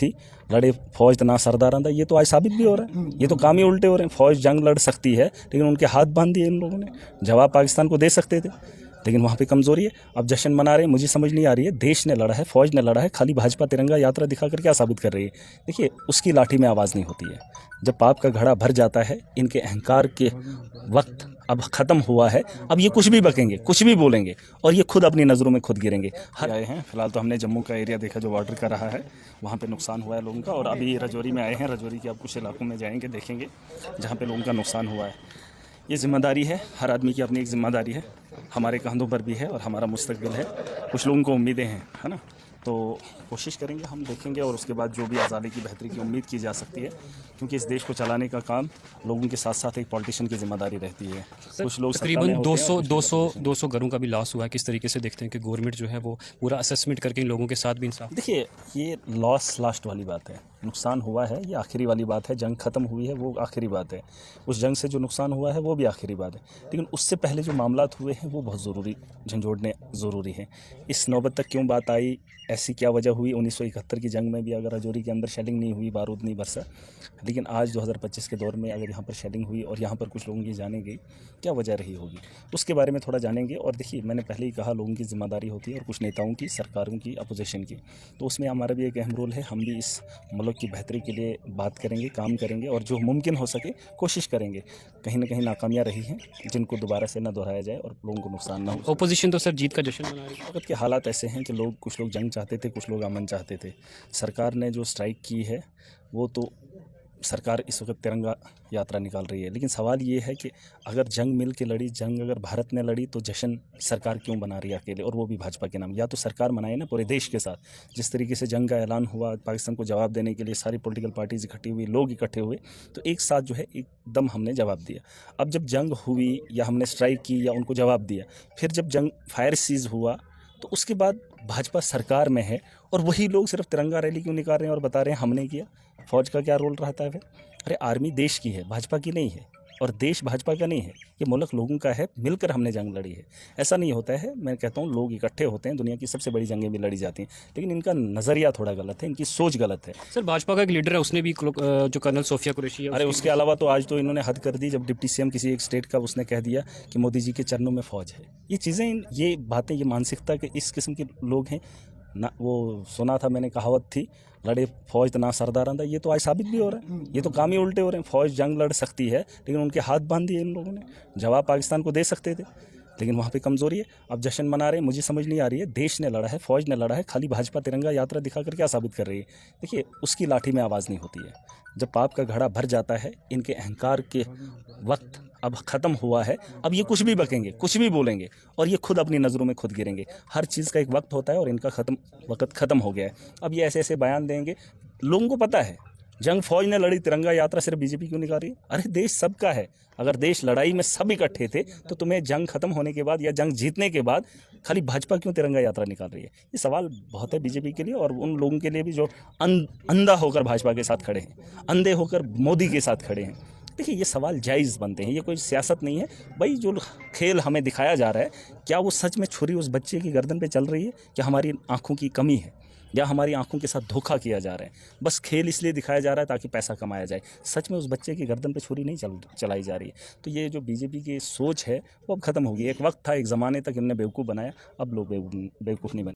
थी, लड़े फौज तना सरदार आंदा, ये तो आज साबित भी हो रहा है। ये तो काम ही उल्टे हो रहे हैं। फौज जंग लड़ सकती है लेकिन उनके हाथ बांध दिए इन लोगों ने। जवाब पाकिस्तान को दे सकते थे लेकिन वहाँ पे कमज़ोरी है। अब जश्न मना रहे हैं, मुझे समझ नहीं आ रही है। देश ने लड़ा है, फौज ने लड़ा है, खाली भाजपा तिरंगा यात्रा दिखाकर क्या साबित कर रही है? देखिए, उसकी लाठी में आवाज़ नहीं होती है। जब पाप का घड़ा भर जाता है, इनके अहंकार के वक्त अब ख़त्म हुआ है। अब ये कुछ भी बकेंगे, कुछ भी बोलेंगे और ये खुद अपनी नज़रों में खुद गिरेंगे। हर आए हैं, फिलहाल तो हमने जम्मू का एरिया देखा जो बॉर्डर का रहा है, वहाँ पे नुकसान हुआ है लोगों का। और अभी रजौरी में आए हैं, रजौरी के अब कुछ इलाकों में जाएंगे, देखेंगे जहाँ पे लोगों का नुकसान हुआ है। ये जिम्मेदारी है, हर आदमी की अपनी एक जिम्मेदारी है, हमारे कंधों पर भी है और हमारा मुस्तकबिल है। कुछ लोगों को उम्मीदें हैं, है ना, तो कोशिश करेंगे, हम देखेंगे और उसके बाद जो भी आज़ादी की बेहतरी की उम्मीद की जा सकती है, क्योंकि इस देश को चलाने का काम लोगों के साथ साथ एक पॉलिटिशियन की जिम्मेदारी रहती है। कुछ लोग तकरीबन 200 घरों का भी लॉस हुआ है। किस तरीके से देखते हैं कि गवर्नमेंट जो है वो पूरा असेसमेंट करके इन लोगों के साथ भी इंसाफ? देखिए, ये लॉस लास्ट वाली बात है, नुकसान हुआ है ये आखिरी वाली बात है, जंग ख़त्म हुई है वो आखिरी बात है, उस जंग से जो नुकसान हुआ है वो भी आखिरी बात है। लेकिन उससे पहले जो मामलात हुए हैं वो बहुत ज़रूरी, झंझोड़ने ज़रूरी हैं। इस नौबत तक क्यों बात आई, ऐसी क्या वजह हुई? 1971 की जंग में भी अगर रजौरी के अंदर शेलिंग नहीं हुई, बारूद नहीं बरसा, लेकिन आज 2025 के दौर में अगर यहाँ पर शेलिंग हुई और यहाँ पर कुछ लोगों की जाने गई, क्या वजह रही होगी, उसके बारे में थोड़ा जानेंगे। और देखिए, मैंने पहले ही कहा, लोगों की जिम्मेदारी होती है और कुछ नेताओं की, सरकारों की, अपोजिशन की, तो उसमें हमारा भी एक अहम रोल है। हम भी इस मुल्क की बेहतरी के लिए बात करेंगे, काम करेंगे और जो मुमकिन हो सके कोशिश करेंगे। कहीं ना कहीं नाकामियाँ रही हैं जिनको दोबारा से न दोहराया जाए और लोगों को नुकसान ना हो। ओपोजिशन तो सर जीत का जश्न मना रही है। वक्त के हालात ऐसे हैं कि कुछ लोग जंग चाहते थे, कुछ लोग अमन चाहते थे। सरकार ने जो स्ट्राइक की है वो तो सरकार इस वक्त तिरंगा यात्रा निकाल रही है, लेकिन सवाल ये है कि अगर जंग मिल के लड़ी, जंग अगर भारत ने लड़ी, तो जश्न सरकार क्यों बना रही है अकेले, और वो भी भाजपा के नाम? या तो सरकार मनाए ना पूरे देश के साथ। जिस तरीके से जंग का ऐलान हुआ, पाकिस्तान को जवाब देने के लिए सारी पॉलिटिकल पार्टीज इकट्ठी हुई, लोग इकट्ठे हुए, तो एक साथ जो है एकदम हमने जवाब दिया। अब जब जंग हुई या हमने स्ट्राइक की या उनको जवाब दिया, फिर जब जंग फायर सीज हुआ, तो उसके बाद भाजपा सरकार में है और वही लोग सिर्फ तिरंगा रैली क्यों निकाल रहे हैं और बता रहे हैं हमने किया? फौज का क्या रोल रहता है फिर? अरे, आर्मी देश की है, भाजपा की नहीं है, और देश भाजपा का नहीं है, ये मुल्क लोगों का है, मिलकर हमने जंग लड़ी है। ऐसा नहीं होता है, मैं कहता हूँ लोग इकट्ठे होते हैं, दुनिया की सबसे बड़ी जंगें भी लड़ी जाती हैं, लेकिन इनका नज़रिया थोड़ा गलत है, इनकी सोच गलत है। सर, भाजपा का एक लीडर है, उसने भी जो कर्नल सोफिया कुरैशी है, अरे, उसके अलावा तो आज तो इन्होंने हद कर दी, जब डिप्टी सीएम किसी एक स्टेट का, उसने कह दिया कि मोदी जी के चरणों में फ़ौज है। ये चीज़ें, ये बातें, ये मानसिकता के इस किस्म के लोग हैं ना। वो सुना था मैंने, कहावत थी, लड़े फौज तना सरदार आंदा, ये तो आज साबित भी हो रहा है। ये तो काम ही उल्टे हो रहे हैं। फौज जंग लड़ सकती है लेकिन उनके हाथ बांध दिए इन लोगों ने। जवाब पाकिस्तान को दे सकते थे लेकिन वहाँ पे कमज़ोरी है। अब जश्न मना रहे हैं, मुझे समझ नहीं आ रही है। देश ने लड़ा है, फौज ने लड़ा है, खाली भाजपा तिरंगा यात्रा दिखाकर क्या साबित कर रही है? देखिए, उसकी लाठी में आवाज़ नहीं होती है। जब पाप का घड़ा भर जाता है, इनके अहंकार के वक्त अब ख़त्म हुआ है। अब ये कुछ भी बकेंगे, कुछ भी बोलेंगे और ये खुद अपनी नज़रों में खुद गिरेंगे। हर चीज़ का एक वक्त होता है और इनका वक्त ख़त्म हो गया है। अब ये ऐसे ऐसे बयान देंगे, लोगों को पता है जंग फौज ने लड़ी, तिरंगा यात्रा सिर्फ बीजेपी क्यों निकाल रही है? अरे, देश सबका है। अगर देश लड़ाई में सब इकट्ठे थे तो तुम्हें जंग खत्म होने के बाद या जंग जीतने के बाद खाली भाजपा क्यों तिरंगा यात्रा निकाल रही है? ये सवाल बहुत है बीजेपी के लिए और उन लोगों के लिए भी जो अंधा होकर भाजपा के साथ खड़े हैं, अंधे होकर मोदी के साथ खड़े हैं। देखिए, ये सवाल जायज़ बनते हैं, ये कोई सियासत नहीं है भाई। जो खेल हमें दिखाया जा रहा है, क्या वो सच में छुरी उस बच्चे की गर्दन पे चल रही है? क्या हमारी आंखों की कमी है या हमारी आंखों के साथ धोखा किया जा रहा है? बस खेल इसलिए दिखाया जा रहा है ताकि पैसा कमाया जाए। सच में उस बच्चे की गर्दन पे छुरी नहीं चलाई जा रही है। तो ये जो बीजेपी की सोच है वो अब ख़त्म होगी। एक वक्त था, एक ज़माने तक इन्होंने बेवकूफ़ बनाया, अब लोग बेवकूफ़ नहीं बने।